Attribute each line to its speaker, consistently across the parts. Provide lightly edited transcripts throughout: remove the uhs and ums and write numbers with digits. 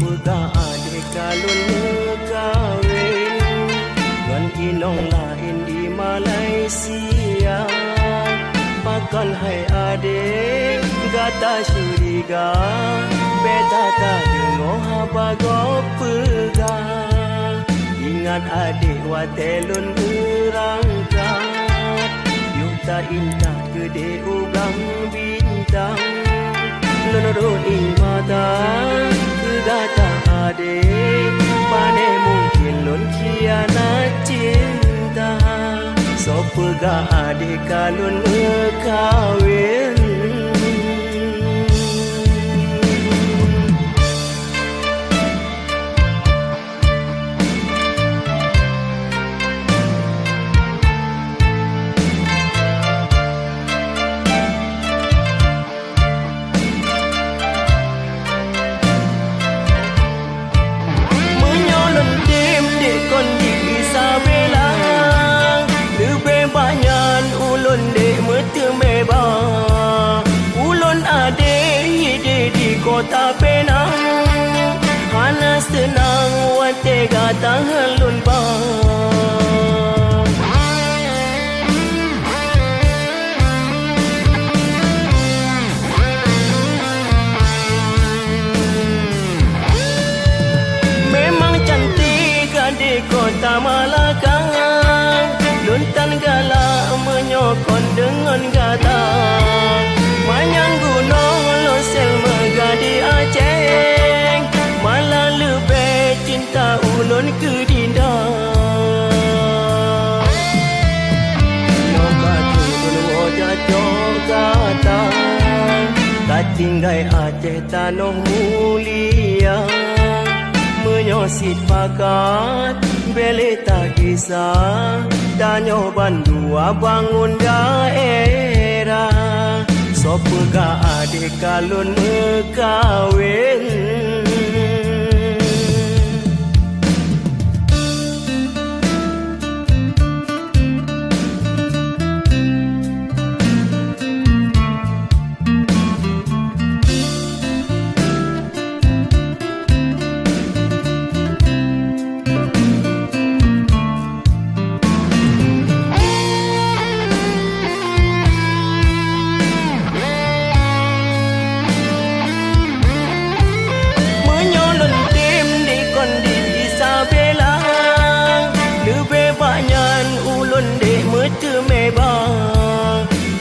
Speaker 1: Sopuga adik kalun kawin ngan inong lain di Malaysia. Pakan hai adik gata syuriga beta tak dengar habago pegang. Ingat adik watelun berangkat yuta indah gede ugang bintang. Lonodon ing mata kegata adik pane mungkin lon khianat cinta. Sopuga adik kalun kawin. Kota Penang hana senang wate gatang halun bang. Memang cantik adik kota Malakang, luntan galak menyokong dengan gata. Manyang gunung losel megadi Aceh, malah lebih cinta ulun ke Dinda. Nokatu gunung jatuh kata, tak tinggai Aceh tanah mulia. Menyosit pakat, beli tak kisah, danyo bandua bangun daerah. Sopuga adik kalun kawin.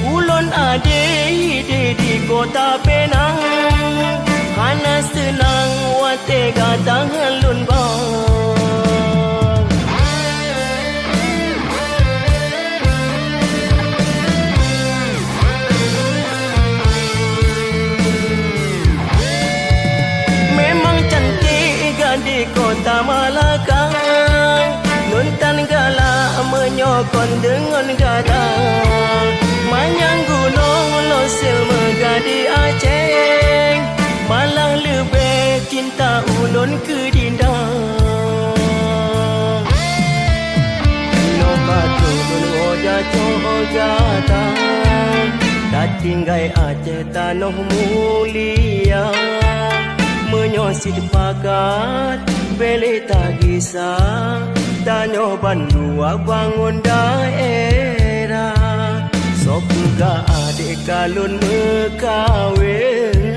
Speaker 1: Ulun adik di kota Penang hana senang wate gatang halun bang. Memang cantik adik kota Malakang, luntan galak menyokong dengan gata. Manyang gunung losil megadi Aceh, malah lebih cinta ulun ke Dinda. Nokatu gunung jatuh gata, tak tinggai Aceh tanah mulia. Menyosit pakat, beli tak kisah, danyo bandua bangun daerah. Sopuga adik kalun kawin.